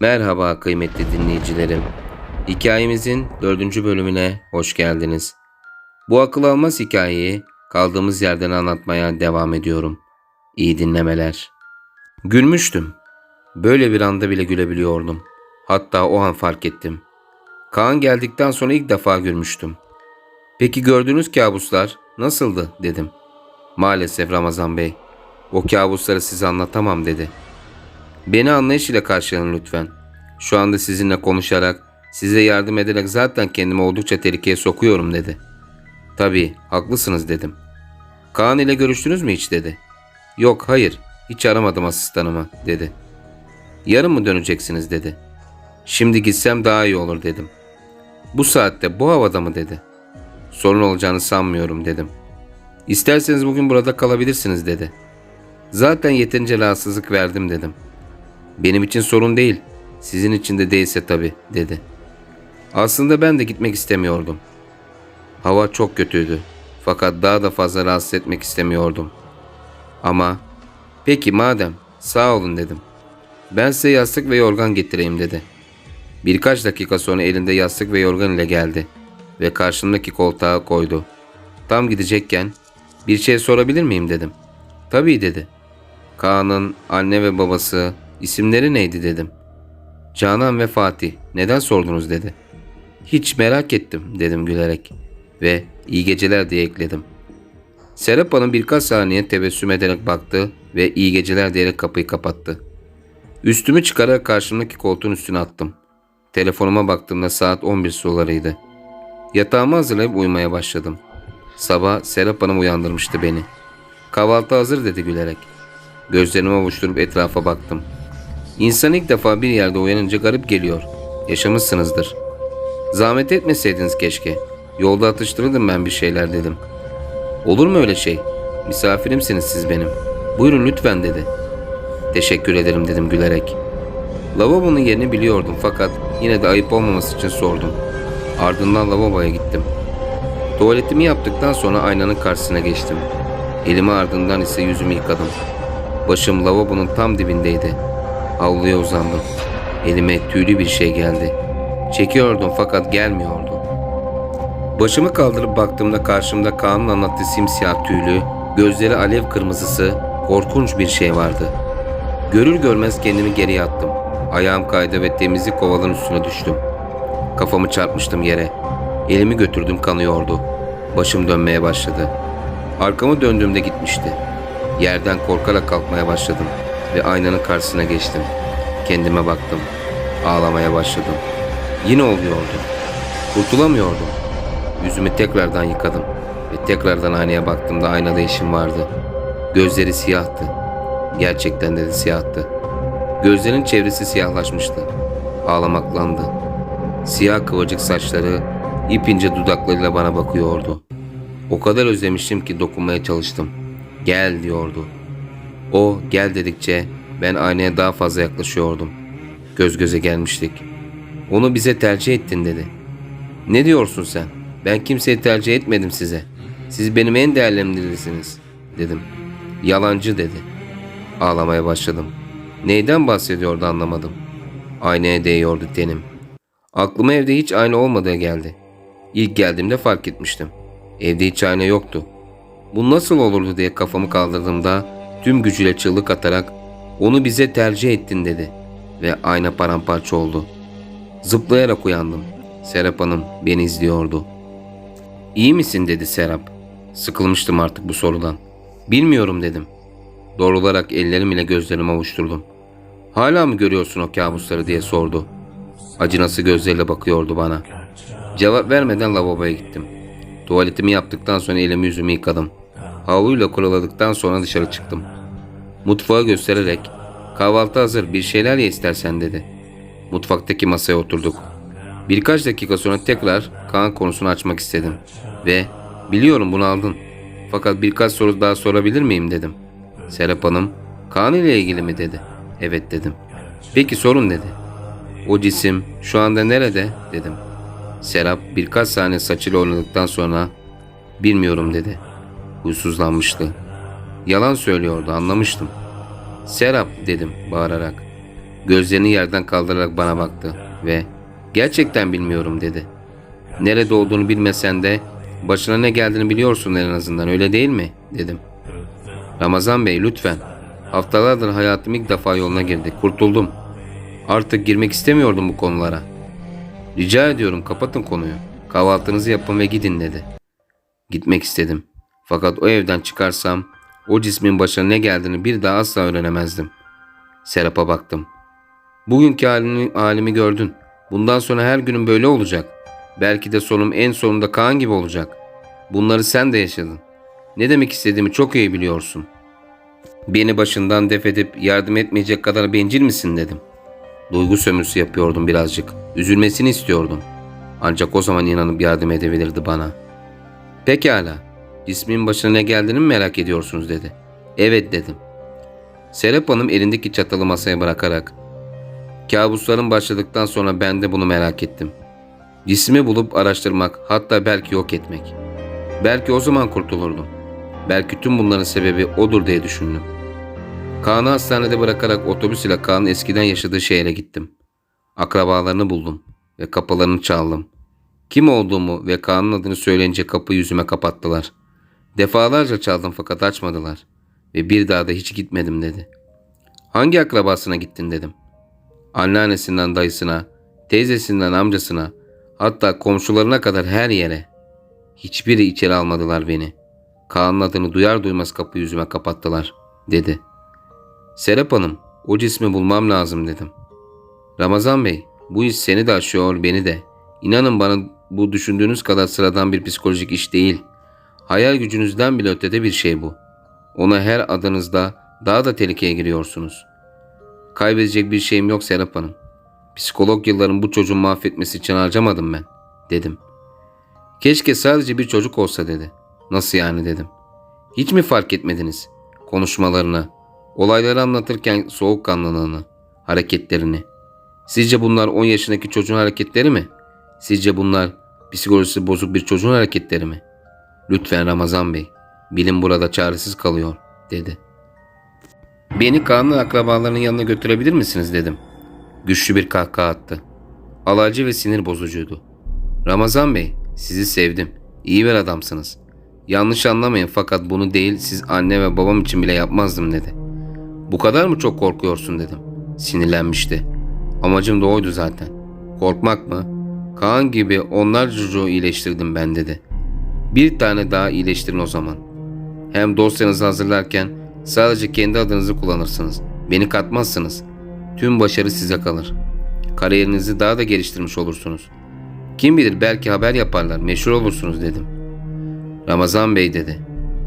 Merhaba kıymetli dinleyicilerim. Hikayemizin 4. bölümüne hoş geldiniz. Bu akıl almaz hikayeyi kaldığımız yerden anlatmaya devam ediyorum. İyi dinlemeler. Gülmüştüm. Böyle bir anda bile gülebiliyordum. Hatta o an fark ettim. Kaan geldikten sonra ilk defa gülmüştüm. Peki gördüğünüz kabuslar nasıldı dedim. Maalesef Ramazan Bey, o kabusları size anlatamam dedi. Beni anlayış ile karşılayın lütfen. Şu anda sizinle konuşarak, size yardım ederek zaten kendimi oldukça tehlikeye sokuyorum dedi. Tabii, haklısınız dedim. Kaan ile görüştünüz mü hiç dedi. Yok, hayır, hiç aramadım asistanımı dedi. Yarın mı döneceksiniz dedi. Şimdi gitsem daha iyi olur dedim. Bu saatte bu havada mı dedi. Sorun olacağını sanmıyorum dedim. İsterseniz bugün burada kalabilirsiniz dedi. Zaten yeterince rahatsızlık verdim dedim. Benim için sorun değil, sizin için de değilse tabii dedi. Aslında ben de gitmek istemiyordum. Hava çok kötüydü fakat daha da fazla rahatsız etmek istemiyordum. Ama peki madem sağ olun dedim. Ben size yastık ve yorgan getireyim dedi. Birkaç dakika sonra elinde yastık ve yorgan ile geldi ve karşımdaki koltuğa koydu. Tam gidecekken bir şey sorabilir miyim dedim. Tabii dedi. Kaan'ın anne ve babası isimleri neydi dedim. Canan ve Fatih, neden sordunuz dedi. Hiç merak ettim dedim gülerek ve iyi geceler diye ekledim. Serap Hanım birkaç saniye tebessüm ederek baktı ve iyi geceler diyerek kapıyı kapattı. Üstümü çıkararak karşımdaki koltuğun üstüne attım. Telefonuma baktığımda saat 11 sularıydı. Yatağımı hazırlayıp uyumaya başladım. Sabah Serap Hanım uyandırmıştı beni. Kahvaltı hazır dedi gülerek. Gözlerimi ovuşturup etrafa baktım. İnsan ilk defa bir yerde uyanınca garip geliyor. Yaşamışsınızdır. Zahmet etmeseydiniz keşke. Yolda atıştırırdım ben bir şeyler dedim. Olur mu öyle şey? Misafirimsiniz siz benim. Buyurun lütfen dedi. Teşekkür ederim dedim gülerek. Lavabonun yerini biliyordum fakat yine de ayıp olmaması için sordum. Ardından lavaboya gittim. Tuvaletimi yaptıktan sonra aynanın karşısına geçtim. Elimi ardından ise yüzümü yıkadım. Başım lavabonun tam dibindeydi. Havluya uzandım. Elime tüylü bir şey geldi. Çekiyordum fakat gelmiyordu. Başımı kaldırıp baktığımda karşımda Kaan'ın anlattığı simsiyah tüylü, gözleri alev kırmızısı, korkunç bir şey vardı. Görür görmez kendimi geriye attım. Ayağım kaydı ve temizlik kovanın üstüne düştüm. Kafamı çarpmıştım yere. Elimi götürdüm, kanıyordu. Başım dönmeye başladı. Arkamı döndüğümde gitmişti. Yerden korkarak kalkmaya başladım ve aynanın karşısına geçtim. Kendime baktım. Ağlamaya başladım. Yine oluyordu. Kurtulamıyordum. Yüzümü tekrardan yıkadım ve tekrardan aynaya baktığımda aynada eşim vardı. Gözleri siyahtı. Gerçekten de siyahtı. Gözlerinin çevresi siyahlaşmıştı. Ağlamaklandı. Siyah kıvırcık saçları ipince dudaklarıyla bana bakıyordu. O kadar özlemiştim ki dokunmaya çalıştım. Gel diyordu. O gel dedikçe ben aynaya daha fazla yaklaşıyordum. Göz göze gelmiştik. Onu bize tercih ettin dedi. Ne diyorsun sen? Ben kimseyi tercih etmedim size. Siz benim en değerlerimdirsiniz dedim. Yalancı dedi. Ağlamaya başladım. Neyden bahsediyordu anlamadım. Aynaya değiyordu tenim. Aklıma evde hiç ayna olmadığı geldi. İlk geldiğimde fark etmiştim. Evde hiç ayna yoktu. Bu nasıl olurdu diye kafamı kaldırdığımda tüm gücüyle çığlık atarak onu bize tercih ettin dedi ve ayna paramparça oldu. Zıplayarak uyandım. Serap Hanım beni izliyordu. İyi misin dedi Serap. Sıkılmıştım artık bu sorudan. Bilmiyorum dedim. Doğrularak ellerim ile gözlerimi avuşturdum. Hala mı görüyorsun o kabusları diye sordu. Acınası gözleriyle bakıyordu bana. Cevap vermeden lavaboya gittim. Tuvaletimi yaptıktan sonra elimi yüzümü yıkadım. Havluyla kuruladıktan sonra dışarı çıktım. Mutfağı göstererek kahvaltı hazır bir şeyler ye istersen dedi. Mutfaktaki masaya oturduk. Birkaç dakika sonra tekrar Kaan konusunu açmak istedim. Ve biliyorum bunu aldın. Fakat birkaç soru daha sorabilir miyim dedim. Serap Hanım Kaan ile ilgili mi dedi. Evet dedim. Peki sorun dedi. O cisim şu anda nerede dedim. Serap birkaç saniye saçıyla oynadıktan sonra bilmiyorum dedi. Huysuzlanmıştı. Yalan söylüyordu, anlamıştım. Serap dedim bağırarak. Gözlerini yerden kaldırarak bana baktı ve "Gerçekten bilmiyorum" dedi. "Nerede olduğunu bilmesen de başına ne geldiğini biliyorsun en azından, öyle değil mi?" dedim. "Ramazan Bey, lütfen. Haftalardır hayatım ilk defa yoluna girdi. Kurtuldum. Artık girmek istemiyordum bu konulara. Rica ediyorum, kapatın konuyu. Kahvaltınızı yapın ve gidin" dedi. Gitmek istedim. Fakat o evden çıkarsam o cismin başına ne geldiğini bir daha asla öğrenemezdim. Serap'a baktım. "Bugünkü halimi gördün. Bundan sonra her günüm böyle olacak. Belki de sonum en sonunda Kaan gibi olacak. Bunları sen de yaşadın. Ne demek istediğimi çok iyi biliyorsun. Beni başından def edip yardım etmeyecek kadar bencil misin?" dedim. Duygu sömürüsü yapıyordum birazcık. Üzülmesini istiyordum. Ancak o zaman inanıp yardım edebilirdi bana. "Pekala. Cismin başına ne geldiğini mi merak ediyorsunuz?" dedi. "Evet" dedim. Serap Hanım elindeki çatalı masaya bırakarak, "Kabusların başladıktan sonra ben de bunu merak ettim. Cismi bulup araştırmak, hatta belki yok etmek. Belki o zaman kurtulurdum. Belki tüm bunların sebebi odur diye düşündüm. Kaan'ı hastanede bırakarak otobüs ile Kaan'ın eskiden yaşadığı şehre gittim. Akrabalarını buldum ve kapılarını çaldım. Kim olduğumu ve Kaan'ın adını söyleyince kapıyı yüzüme kapattılar. Defalarca çaldım fakat açmadılar ve bir daha da hiç gitmedim" dedi. "Hangi akrabasına gittin?" dedim. "Anneannesinden dayısına, teyzesinden amcasına, hatta komşularına kadar her yere. Hiçbiri içeri almadılar beni. Kaan'ın adını duyar duymaz kapıyı yüzüme kapattılar" dedi. "Serap Hanım, o cismi bulmam lazım" dedim. "Ramazan Bey, bu iş seni de aşıyor, beni de. İnanın bana, bu düşündüğünüz kadar sıradan bir psikolojik iş değil. Hayal gücünüzden bile ötede bir şey bu. Ona her adınızda daha da tehlikeye giriyorsunuz. Kaybedecek bir şeyim yok Serap Hanım. Psikolog yıllarım bu çocuğu mahvetmesi için harcamadım ben" dedim. "Keşke sadece bir çocuk olsa" dedi. "Nasıl yani?" dedim. "Hiç mi fark etmediniz? Konuşmalarını, olayları anlatırken soğukkanlılığını, hareketlerini. Sizce bunlar 10 yaşındaki çocuğun hareketleri mi? Sizce bunlar psikolojisi bozuk bir çocuğun hareketleri mi? Lütfen Ramazan Bey, bilim burada çaresiz kalıyor" dedi. "Beni Kaan'ın akrabalarının yanına götürebilir misiniz?" dedim. Güçlü bir kahkaha attı. Alaycı ve sinir bozucuydu. "Ramazan Bey, sizi sevdim. İyi bir adamsınız. Yanlış anlamayın fakat bunu değil, siz anne ve babam için bile yapmazdım" dedi. "Bu kadar mı çok korkuyorsun?" dedim. Sinirlenmişti. "Amacım da oydu zaten. Korkmak mı? Kaan gibi onlarca çocuğu iyileştirdim ben" dedi. "Bir tane daha iyileştirin o zaman. Hem dosyanızı hazırlarken sadece kendi adınızı kullanırsınız. Beni katmazsınız. Tüm başarı size kalır. Kariyerinizi daha da geliştirmiş olursunuz. Kim bilir, belki haber yaparlar, meşhur olursunuz" dedim. "Ramazan Bey" dedi.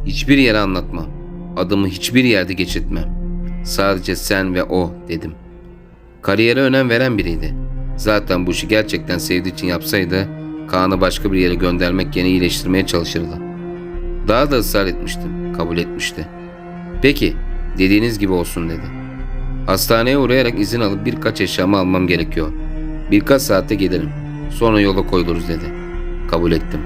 "Hiçbir yere anlatmam. Adımı hiçbir yerde geçirtmem. Sadece sen ve o" dedim. Kariyere önem veren biriydi. Zaten bu işi gerçekten sevdiği için yapsaydı Kaan'ı başka bir yere göndermek yerine iyileştirmeye çalışırdı. Daha da ısrar etmiştim. Kabul etmişti. "Peki, dediğiniz gibi olsun" dedi. "Hastaneye uğrayarak izin alıp birkaç eşyamı almam gerekiyor. Birkaç saatte gelirim. Sonra yola koyuluruz" dedi. Kabul ettim.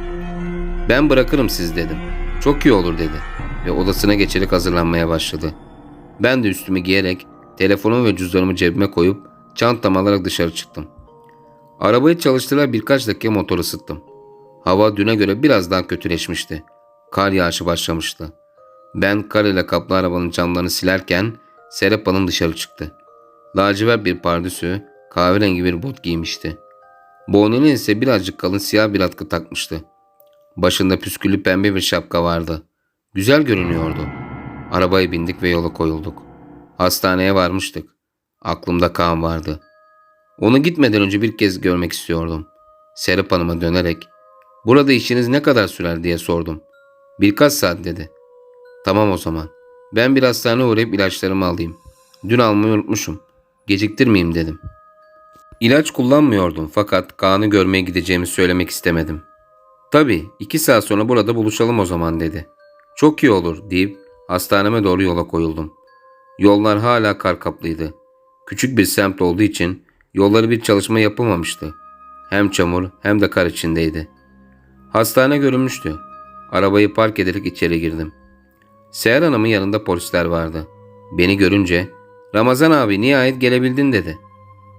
"Ben bırakırım sizi" dedim. "Çok iyi olur" dedi ve odasına geçerek hazırlanmaya başladı. Ben de üstümü giyerek telefonumu ve cüzdanımı cebime koyup çantamı alarak dışarı çıktım. Arabayı çalıştırarak birkaç dakika motor ısıttım. Hava düne göre biraz daha kötüleşmişti. Kar yağışı başlamıştı. Ben kar ile kaplı arabanın camlarını silerken Serap Hanım dışarı çıktı. Lacivert bir pardösü, kahverengi bir bot giymişti. Boynuna ise birazcık kalın siyah bir atkı takmıştı. Başında püsküllü pembe bir şapka vardı. Güzel görünüyordu. Arabaya bindik ve yola koyulduk. Hastaneye varmıştık. Aklımda Kaan vardı. Onu gitmeden önce bir kez görmek istiyordum. Serap Hanım'a dönerek, "Burada işiniz ne kadar sürer?" diye sordum. "Birkaç saat" dedi. "Tamam o zaman. Ben bir hastaneye uğrayıp ilaçlarımı alayım. Dün almayı unutmuşum. Geciktirmeyeyim" dedim. İlaç kullanmıyordum fakat Kaan'ı görmeye gideceğimi söylemek istemedim. "Tabii, 2 saat sonra burada buluşalım o zaman" dedi. "Çok iyi olur" deyip hastaneme doğru yola koyuldum. Yollar hala kar kaplıydı. Küçük bir semt olduğu için yolları bir çalışma yapılmamıştı. Hem çamur hem de kar içindeydi. Hastane görünmüştü. Arabayı park ederek içeri girdim. Seher Hanım'ın yanında polisler vardı. Beni görünce, "Ramazan abi, nihayet gelebildin" dedi.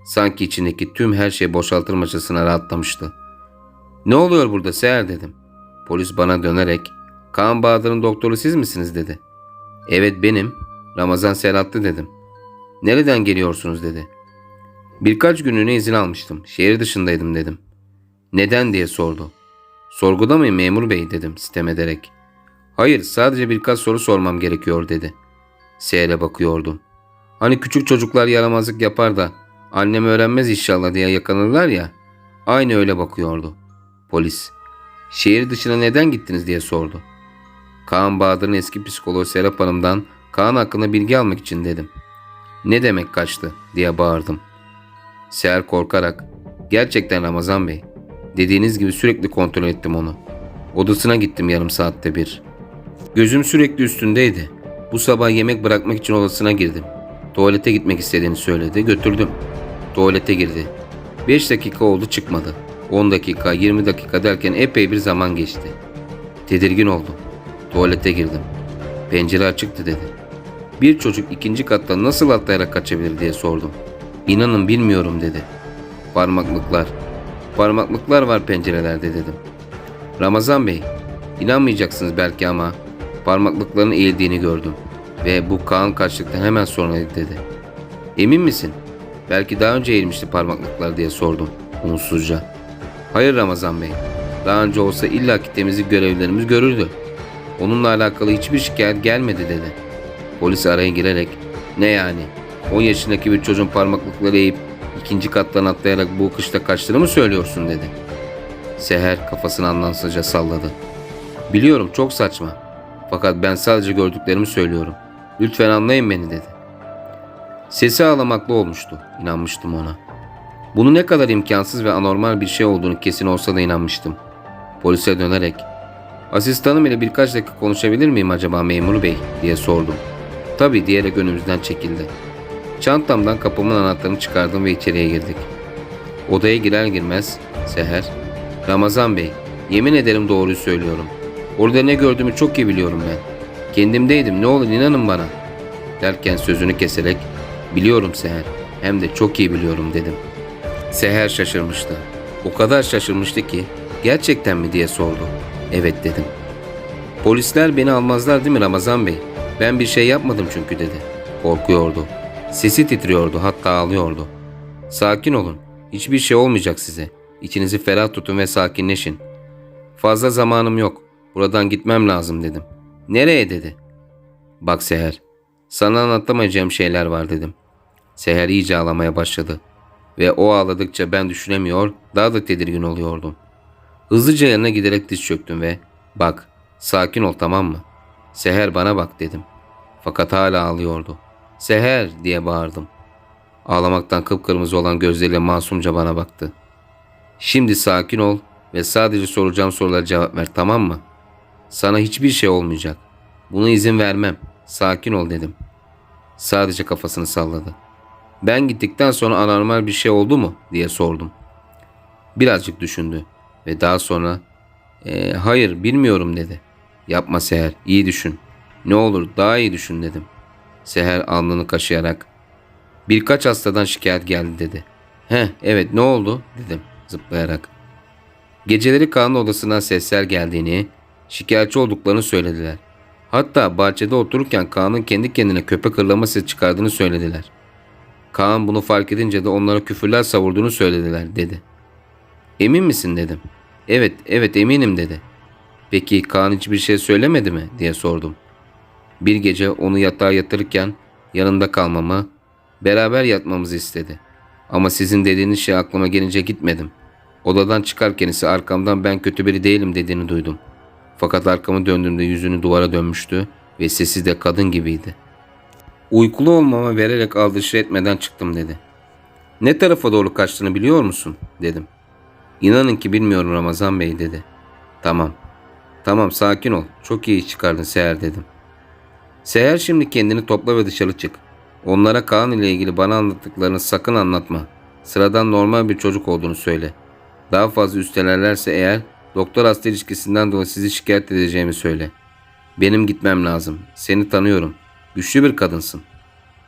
Sanki içindeki tüm her şey boşaltırmacasına rahatlamıştı. "Ne oluyor burada Seher?" dedim. Polis bana dönerek "Kaan Bahadır'ın doktoru siz misiniz?" dedi. "Evet benim. Ramazan Serhatlı" dedim. "Nereden geliyorsunuz?" dedi. "Birkaç günlüğüne izin almıştım. Şehir dışındaydım" dedim. "Neden?" diye sordu. "Sorguda mıyım memur bey?" dedim sitem ederek. "Hayır, sadece birkaç soru sormam gerekiyor" dedi. Seher'e bakıyordum. Hani küçük çocuklar yaramazlık yapar da annem öğrenmez inşallah diye yakalanırlar ya. Aynı öyle bakıyordu. Polis, "Şehir dışına neden gittiniz?" diye sordu. "Kaan Bahadır'ın eski psikoloğu Serap Hanım'dan Kaan hakkında bilgi almak için" dedim. "Ne demek kaçtı?" diye bağırdım. Seher korkarak, "Gerçekten Ramazan Bey. Dediğiniz gibi sürekli kontrol ettim onu. Odasına gittim yarım saatte bir. Gözüm sürekli üstündeydi. Bu sabah yemek bırakmak için odasına girdim. Tuvalete gitmek istediğini söyledi. Götürdüm. Tuvalete girdi. 5 dakika oldu çıkmadı. 10 dakika, 20 dakika derken epey bir zaman geçti. Tedirgin oldum. Tuvalete girdim. Pencere açıktı" dedi. "Bir çocuk ikinci kattan nasıl atlayarak kaçabilir?" diye sordum. "İnanın bilmiyorum" dedi. "Parmaklıklar. Parmaklıklar var pencerelerde" dedim. "Ramazan Bey, inanmayacaksınız belki ama parmaklıkların eğildiğini gördüm ve bu Kaan kaçtıktan hemen sonraydı" dedi. "Emin misin? Belki daha önce eğilmişti parmaklıklar" diye sordum umutsuzca. "Hayır Ramazan Bey, daha önce olsa illaki temizlik görevlilerimiz görürdü. Onunla alakalı hiçbir şikayet gelmedi" dedi. Polis araya girerek, "Ne yani? 10 yaşındaki bir çocuğun parmaklıkları eğip ikinci kattan atlayarak bu kışta kaçtığını mı söylüyorsun?" dedi. Seher kafasını anlamsızca salladı. "Biliyorum çok saçma. Fakat ben sadece gördüklerimi söylüyorum. Lütfen anlayın beni" dedi. Sesi ağlamaklı olmuştu. İnanmıştım ona. Bunun ne kadar imkansız ve anormal bir şey olduğunu kesin olsa da inanmıştım. Polise dönerek, "Asistanım ile birkaç dakika konuşabilir miyim acaba memur bey?" diye sordum. "Tabii" diyerek önümüzden çekildi. Çantamdan kapımın anahtarını çıkardım ve içeriye girdik. Odaya girer girmez Seher, "Ramazan Bey, yemin ederim doğruyu söylüyorum. Orada ne gördüğümü çok iyi biliyorum ben. Kendimdeydim, ne olur inanın bana" derken sözünü keserek, "Biliyorum Seher, hem de çok iyi biliyorum" dedim. Seher şaşırmıştı. O kadar şaşırmıştı ki, "Gerçekten mi?" diye sordu. "Evet" dedim. "Polisler beni almazlar değil mi Ramazan Bey? Ben bir şey yapmadım çünkü" dedi. Korkuyordu. Sesi titriyordu, hatta ağlıyordu. "Sakin olun. Hiçbir şey olmayacak size. İçinizi ferah tutun ve sakinleşin. Fazla zamanım yok. Buradan gitmem lazım" dedim. "Nereye?" dedi. "Bak Seher, sana anlatamayacağım şeyler var" dedim. Seher iyice ağlamaya başladı. Ve o ağladıkça ben düşünemiyor, daha da tedirgin oluyordum. Hızlıca yanına giderek diz çöktüm ve "Bak, sakin ol tamam mı? Seher bana bak" dedim. Fakat hala ağlıyordu. "Seher!" diye bağırdım. Ağlamaktan kıpkırmızı olan gözleriyle masumca bana baktı. "Şimdi sakin ol ve sadece soracağım sorulara cevap ver tamam mı? Sana hiçbir şey olmayacak. Buna izin vermem. Sakin ol" dedim. Sadece kafasını salladı. "Ben gittikten sonra anormal bir şey oldu mu?" diye sordum. Birazcık düşündü ve daha sonra "Hayır bilmiyorum" dedi. "Yapma Seher, iyi düşün. Ne olur daha iyi düşün" dedim. Seher alnını kaşıyarak, "Birkaç hastadan şikayet geldi" dedi. Evet ne oldu?" dedim zıplayarak. Geceleri Kaan'ın odasından sesler geldiğini, şikayetçi olduklarını söylediler. Hatta bahçede otururken Kaan'ın kendi kendine köpek hırlama sesi çıkardığını söylediler. Kaan bunu fark edince de onlara küfürler savurduğunu söylediler" dedi. "Emin misin?" dedim. Evet eminim" dedi. "Peki Kaan hiçbir şey söylemedi mi?" diye sordum. "Bir gece onu yatağa yatırırken yanında kalmamı, beraber yatmamızı istedi. Ama sizin dediğiniz şey aklıma gelince gitmedim. Odadan çıkarken ise arkamdan 'Ben kötü biri değilim' dediğini duydum. Fakat arkamı döndüğümde yüzünü duvara dönmüştü ve sesi de kadın gibiydi. Uykulu olmama vererek aldırış etmeden çıktım" dedi. "Ne tarafa doğru kaçtığını biliyor musun?" dedim. "İnanın ki bilmiyorum Ramazan Bey" dedi. Tamam sakin ol. Çok iyi iş çıkardın Seher" dedim. "Seher şimdi kendini topla ve dışarı çık. Onlara Kaan ile ilgili bana anlattıklarını sakın anlatma. Sıradan normal bir çocuk olduğunu söyle. Daha fazla üstelerlerse eğer doktor hasta ilişkisinden dolayı sizi şikayet edeceğimi söyle. Benim gitmem lazım. Seni tanıyorum. Güçlü bir kadınsın.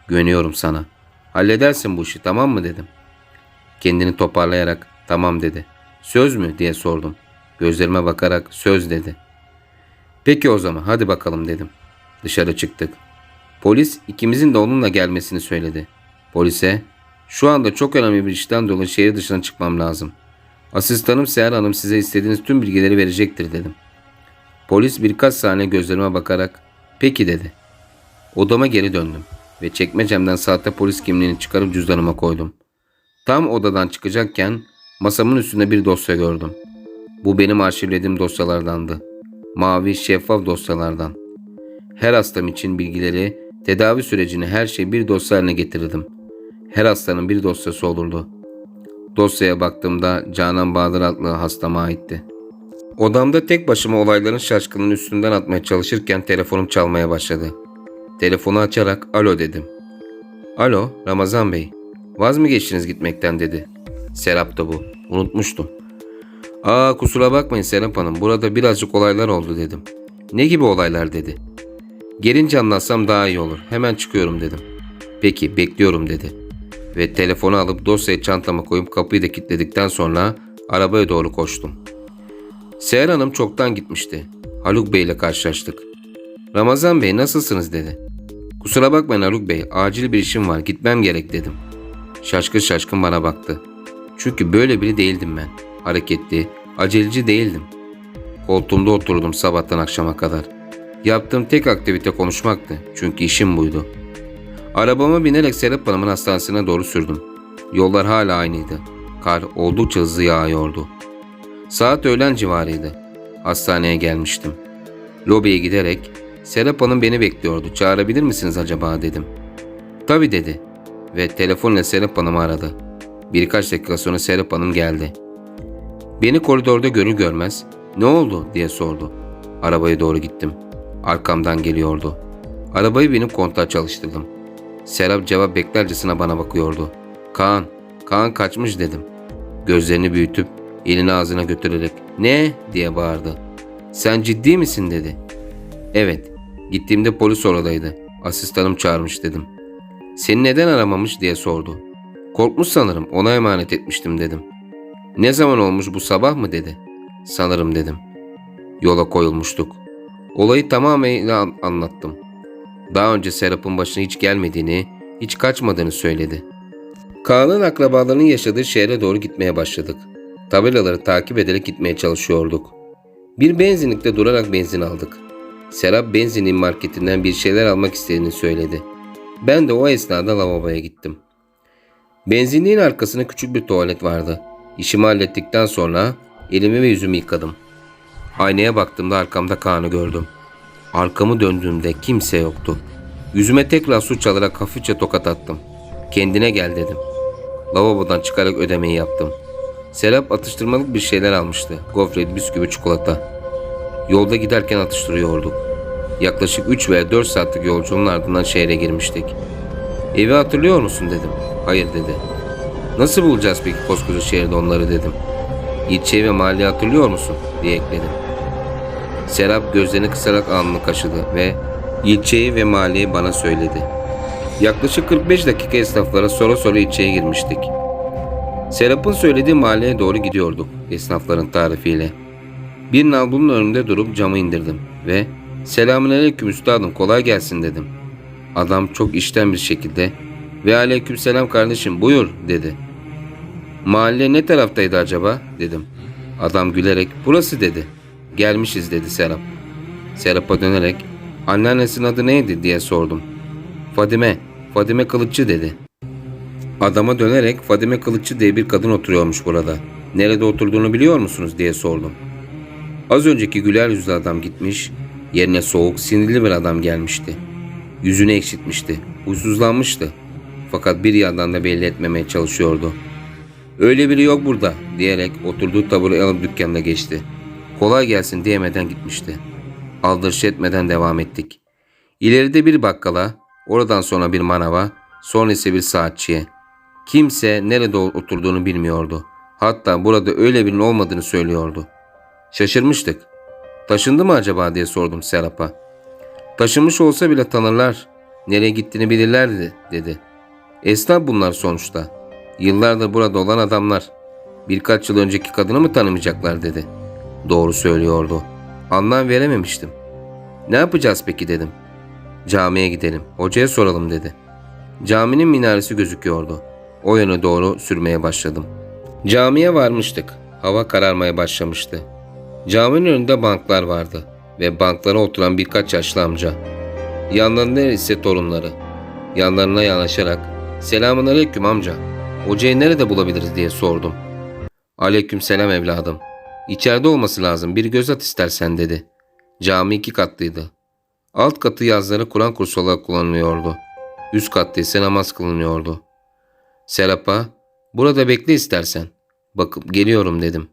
Güveniyorum sana. Halledersin bu işi tamam mı" dedim. Kendini toparlayarak tamam dedi. Söz mü diye sordum. Gözlerime bakarak söz dedi. Peki o zaman hadi bakalım dedim. Dışarı çıktık. Polis ikimizin de onunla gelmesini söyledi. Polise şu anda çok önemli bir işten dolayı şehir dışına çıkmam lazım. Asistanım Seher Hanım size istediğiniz tüm bilgileri verecektir dedim. Polis birkaç saniye gözlerime bakarak peki dedi. Odama geri döndüm ve çekmecemden sahte polis kimliğini çıkarıp cüzdanıma koydum. Tam odadan çıkacakken masamın üstünde bir dosya gördüm. Bu benim arşivlediğim dosyalardandı. Mavi şeffaf dosyalardan. Her hastam için bilgileri, tedavi sürecini her şeyi bir dosya haline getirdim. Her hastanın bir dosyası olurdu. Dosyaya baktığımda Canan Bahadır adlı hastama aitti. Odamda tek başıma olayların şaşkınlığının üstünden atmaya çalışırken telefonum çalmaya başladı. Telefonu açarak alo dedim. Alo Ramazan Bey, vaz mı geçtiniz gitmekten dedi. Serap da bu. Unutmuştum. Kusura bakmayın Serap Hanım, burada birazcık olaylar oldu dedim. Ne gibi olaylar dedi. Gelince anlatsam daha iyi olur. Hemen çıkıyorum dedim. Peki bekliyorum dedi. Ve telefonu alıp dosyayı çantama koyup kapıyı da kilitledikten sonra arabaya doğru koştum. Seher Hanım çoktan gitmişti. Haluk Bey ile karşılaştık. Ramazan Bey nasılsınız dedi. Kusura bakmayın Haluk Bey, acil bir işim var, gitmem gerek dedim. Şaşkın şaşkın bana baktı. Çünkü böyle biri değildim ben. Hareketli, aceleci değildim. Koltuğumda oturdum sabahtan akşama kadar. Yaptığım tek aktivite konuşmaktı. Çünkü işim buydu. Arabama binerek Serap Hanım'ın hastanesine doğru sürdüm. Yollar hala aynıydı. Kar oldukça hızlı yağıyordu. Saat öğlen civarıydı. Hastaneye gelmiştim. Lobiye giderek Serap Hanım beni bekliyordu. Çağırabilir misiniz acaba dedim. Tabii dedi. Ve telefonla Serap Hanım'ı aradı. Birkaç dakika sonra Serap Hanım geldi. Beni koridorda görür görmez ne oldu diye sordu. Arabaya doğru gittim. Arkamdan geliyordu. Arabayı benim kontağa çalıştırdım. Serap cevap beklercesine bana bakıyordu. Kaan kaçmış dedim. Gözlerini büyütüp elini ağzına götürerek ne diye bağırdı. Sen ciddi misin dedi. Evet, gittiğimde polis oradaydı. Asistanım çağırmış dedim. Seni neden aramamış diye sordu. Korkmuş sanırım, ona emanet etmiştim dedim. Ne zaman olmuş, bu sabah mı dedi. Sanırım dedim. Yola koyulmuştuk. Olayı tamamıyla anlattım. Daha önce Serap'ın başına hiç gelmediğini, hiç kaçmadığını söyledi. Kaan'ın akrabalarının yaşadığı şehre doğru gitmeye başladık. Tabelaları takip ederek gitmeye çalışıyorduk. Bir benzinlikte durarak benzin aldık. Serap benzinliğin marketinden bir şeyler almak istediğini söyledi. Ben de o esnada lavaboya gittim. Benzinliğin arkasında küçük bir tuvalet vardı. İşimi hallettikten sonra elimi ve yüzümü yıkadım. Aynaya baktığımda arkamda Kaan'ı gördüm. Arkamı döndüğümde kimse yoktu. Yüzüme tekrar su çalarak hafifçe tokat attım. Kendine gel dedim. Lavabodan çıkarak ödemeyi yaptım. Serap atıştırmalık bir şeyler almıştı. Gofret, bisküvi, çikolata. Yolda giderken atıştırıyorduk. Yaklaşık 3 veya 4 saatlik yolculuğun ardından şehre girmiştik. Evi hatırlıyor musun dedim. Hayır dedi. Nasıl bulacağız peki koskoca şehirde onları dedim. İlçeyi ve mahalleyi hatırlıyor musun diye ekledim. Serap gözlerini kısarak alnını kaşıdı ve ilçeyi ve mahalleyi bana söyledi. Yaklaşık 45 dakika esnaflara sonra ilçeye girmiştik. Serap'ın söylediği mahalleye doğru gidiyorduk esnafların tarifiyle. Bir nalburun önünde durup camı indirdim ve "Selamünaleyküm üstadım, kolay gelsin" dedim. Adam çok içten bir şekilde "Ve aleykümselam kardeşim, buyur" dedi. "Mahalle ne taraftaydı acaba?" dedim. Adam gülerek "Burası" dedi. "Gelmişiz" dedi Serap. Serap'a dönerek "Anneannesinin adı neydi?" diye sordum. Fadime Kılıççı" dedi. Adama dönerek "Fadime Kılıççı diye bir kadın oturuyormuş burada. Nerede oturduğunu biliyor musunuz?" diye sordum. Az önceki güler yüzlü adam gitmiş, yerine soğuk, sinirli bir adam gelmişti. Yüzünü ekşitmişti, huysuzlanmıştı. Fakat bir yandan da belli etmemeye çalışıyordu. "Öyle biri yok burada" diyerek oturduğu tabureyi alıp dükkanına geçti. "Kolay gelsin" diyemeden gitmişti. Aldırış etmeden devam ettik. İleride bir bakkala, oradan sonra bir manava, sonra ise bir saatçiye. Kimse nerede oturduğunu bilmiyordu. Hatta burada öyle birinin olmadığını söylüyordu. Şaşırmıştık. "Taşındı mı acaba?" diye sordum Serap'a. "Taşınmış olsa bile tanırlar. Nereye gittiğini bilirlerdi" dedi. "Esnaf bunlar sonuçta. Yıllardır burada olan adamlar. Birkaç yıl önceki kadını mı tanımayacaklar dedi. Doğru söylüyordu. Anlam verememiştim. Ne yapacağız peki dedim. Camiye gidelim, hocaya soralım dedi. Caminin minaresi gözüküyordu. O yöne doğru sürmeye başladım. Camiye varmıştık. Hava kararmaya başlamıştı. Caminin önünde banklar vardı ve banklara oturan birkaç yaşlı amca. Yanlarında ise torunları. Yanlarına yanaşarak "Selamun aleyküm amca. Hocayı nerede bulabiliriz?" diye sordum. "Aleyküm selam evladım. İçeride olması lazım, bir göz at istersen" dedi. Cami 2 katlıydı. Alt katı yazları Kur'an kursu olarak kullanılıyordu. Üst katta ise namaz kılınıyordu. "Serap'a, burada bekle istersen. Bakıp geliyorum" dedim.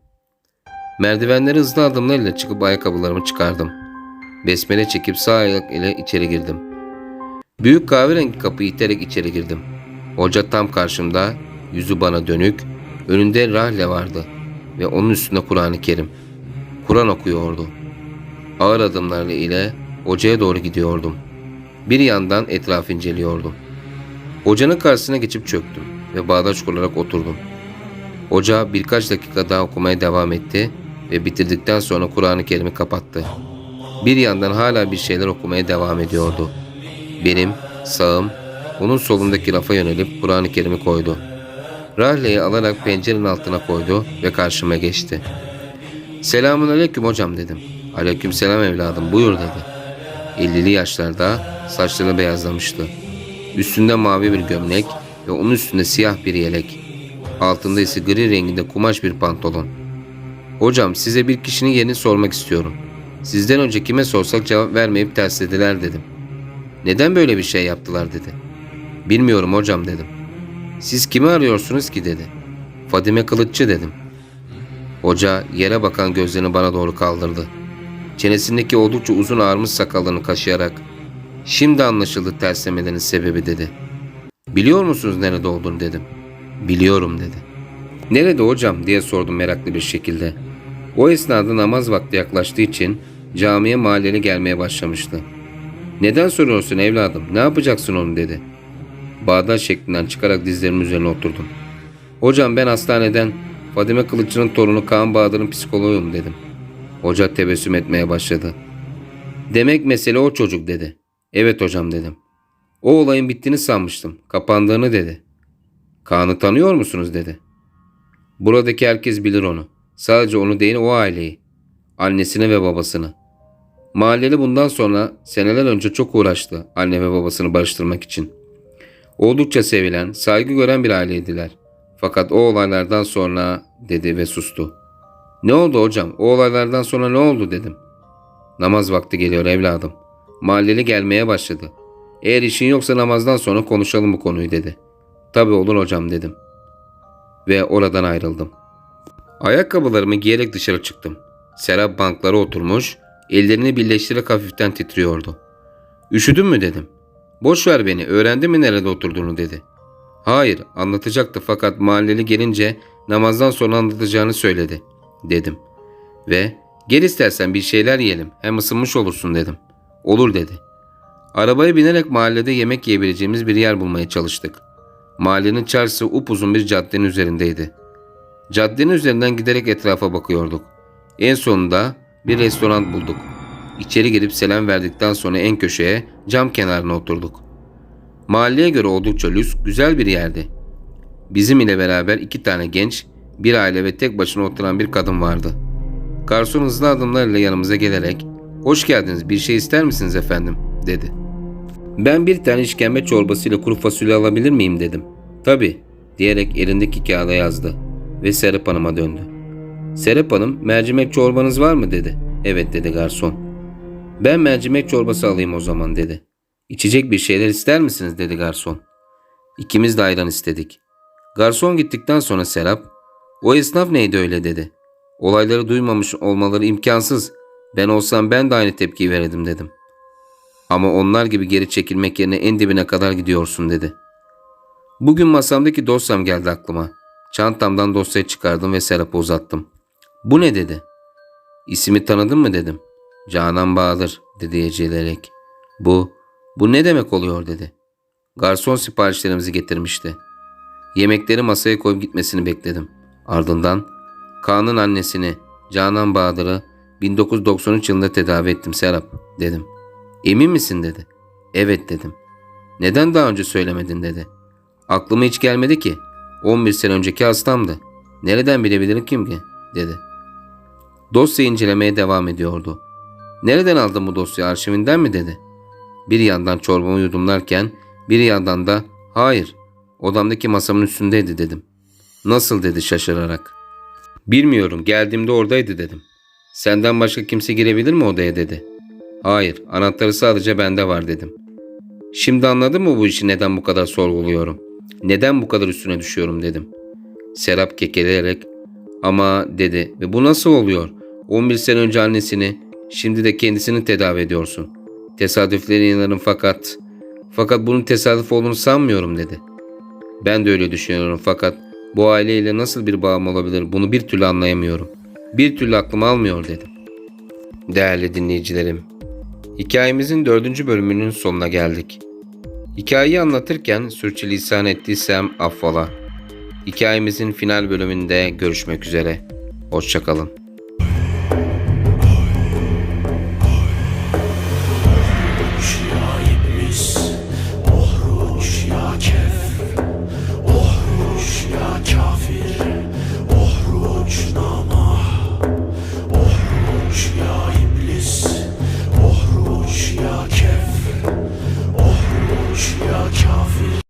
Merdivenleri hızlı adımlarla çıkıp ayakkabılarımı çıkardım. Besmele çekip sağ ayak ile içeri girdim. Büyük kahverengi kapıyı iterek içeri girdim. Hoca tam karşımda, yüzü bana dönük, önünde rahle vardı ve onun üstünde Kur'an-ı Kerim. Kur'an okuyordu. Ağır adımlarla ile hocaya doğru gidiyordum. Bir yandan etrafı inceliyordum. Hocanın karşısına geçip çöktüm ve bağdaş kurarak oturdum. Hoca birkaç dakika daha okumaya devam etti ve bitirdikten sonra Kur'an-ı Kerim'i kapattı. Bir yandan hala bir şeyler okumaya devam ediyordu. Benim sağım onun solundaki rafa yönelip Kur'an-ı Kerim'i koydu. Rahleyi alarak pencerenin altına koydu ve karşıma geçti. "Selamun aleyküm hocam" dedim. "Aleyküm selam evladım, buyur" dedi. 50'li yaşlarda, saçları beyazlamıştı. Üstünde mavi bir gömlek ve onun üstünde siyah bir yelek. Altında ise gri renginde kumaş bir pantolon. "Hocam, size bir kişinin yerini sormak istiyorum. Sizden önce kime sorsak cevap vermeyip terslediler" dedim. "Neden böyle bir şey yaptılar?" dedi. "Bilmiyorum hocam" dedim. "Siz kimi arıyorsunuz ki?" dedi. "Fadime Kılıççı" dedim. Hoca yere bakan gözlerini bana doğru kaldırdı. Çenesindeki oldukça uzun ağarmış sakallarını kaşıyarak "Şimdi anlaşıldı terslemelerinin sebebi" dedi. "Biliyor musunuz nerede olduğunu?" dedim. "Biliyorum" dedi. "Nerede hocam?" diye sordum meraklı bir şekilde. O esnada namaz vakti yaklaştığı için camiye mahalleli gelmeye başlamıştı. "Neden soruyorsun evladım? Ne yapacaksın onu?" dedi. Bağdaş şeklinden çıkarak dizlerimin üzerine oturdum. "Hocam, ben hastaneden Fadime Kılıççı'nın torunu Kaan Bahadır'ın psikoloğuyum" dedim. Hoca tebessüm etmeye başladı. "Demek mesele o çocuk" dedi. "Evet hocam" dedim. "O olayın bittiğini sanmıştım. Kapandığını" dedi. "Kaan'ı tanıyor musunuz?" dedi. "Buradaki herkes bilir onu. Sadece onu değil, o aileyi. Annesini ve babasını. Mahalleli bundan sonra seneler önce çok uğraştı anne ve babasını barıştırmak için. Oldukça sevilen, saygı gören bir aileydiler. Fakat o olaylardan sonra" dedi ve sustu. "Ne oldu hocam? O olaylardan sonra ne oldu?" dedim. "Namaz vakti geliyor evladım. Mahalleli gelmeye başladı. Eğer işin yoksa namazdan sonra konuşalım bu konuyu" dedi. "Tabii olur hocam" dedim. Ve oradan ayrıldım. Ayakkabılarımı giyerek dışarı çıktım. Serap banklara oturmuş, ellerini birleştirerek hafiften titriyordu. "Üşüdün mü?" dedim. "Boş ver beni, öğrendin mi nerede oturduğunu?" dedi. "Hayır, anlatacaktı fakat mahalleli gelince namazdan sonra anlatacağını söyledi" dedim. Ve "Gel istersen bir şeyler yiyelim, hem ısınmış olursun" dedim. "Olur" dedi. Arabaya binerek mahallede yemek yiyebileceğimiz bir yer bulmaya çalıştık. Mahallenin çarşısı upuzun bir caddenin üzerindeydi. Caddenin üzerinden giderek etrafa bakıyorduk. En sonunda bir restoran bulduk. İçeri girip selam verdikten sonra en köşeye, cam kenarına oturduk. Mahalleye göre oldukça lüks, güzel bir yerdi. Bizim ile beraber 2 tane genç, bir aile ve tek başına oturan bir kadın vardı. Garson hızlı adımlarla yanımıza gelerek "Hoş geldiniz, bir şey ister misiniz efendim?" dedi. "Ben bir tane işkembe çorbası ile kuru fasulye alabilir miyim?" dedim. "Tabii" diyerek elindeki kağıda yazdı ve Serap Hanım'a döndü. "Serap Hanım, mercimek çorbanız var mı?" dedi. "Evet" dedi garson. "Ben mercimek çorbası alayım o zaman" dedi. "İçecek bir şeyler ister misiniz?" dedi garson. İkimiz de ayran istedik. Garson gittikten sonra Serap, "O esnaf neydi öyle?" dedi. "Olayları duymamış olmaları imkansız. Ben olsam ben de aynı tepkiyi verirdim" dedim. "Ama onlar gibi geri çekilmek yerine en dibine kadar gidiyorsun" dedi. Bugün masamdaki dosyam geldi aklıma. Çantamdan dosyayı çıkardım ve Serap'a uzattım. "Bu ne?" dedi. "İsmi tanıdın mı?" dedim. "Canan Bahadır" dedi ecelerek. Bu ne demek oluyor?" dedi. "Garson siparişlerimizi getirmişti." Yemekleri masaya koyup gitmesini bekledim. Ardından Kaan'ın annesini Canan Bahadır'ı 1993 yılında tedavi ettim Serap dedim. Emin misin dedi. Evet dedim. Neden daha önce söylemedin dedi. Aklıma hiç gelmedi ki. 11 sene önceki hastamdı. Nereden bilebilirim kim ki dedi. Dosya incelemeye devam ediyordu. Nereden aldın bu dosyayı, arşivinden mi dedi. Bir yandan çorbamı yudumlarken bir yandan da hayır odamdaki masamın üstündeydi dedim. Nasıl dedi şaşırarak. Bilmiyorum, geldiğimde oradaydı dedim. Senden başka kimse girebilir mi odaya dedi. Hayır, anahtarı sadece bende var dedim. Şimdi anladın mı bu işi, neden bu kadar sorguluyorum? Neden bu kadar üstüne düşüyorum dedim. Serap kekeleyerek ama dedi ve bu nasıl oluyor? 11 sene önce annesini, şimdi de kendisini tedavi ediyorsun. Tesadüflere inanırım fakat bunun tesadüf olduğunu sanmıyorum dedi. Ben de öyle düşünüyorum fakat bu aileyle nasıl bir bağım olabilir, bunu bir türlü anlayamıyorum. Bir türlü aklım almıyor dedim. Değerli dinleyicilerim, hikayemizin 4. bölümünün sonuna geldik. Hikayeyi anlatırken sürçülisan ettiysem affola. Hikayemizin final bölümünde görüşmek üzere. Hoşça kalın.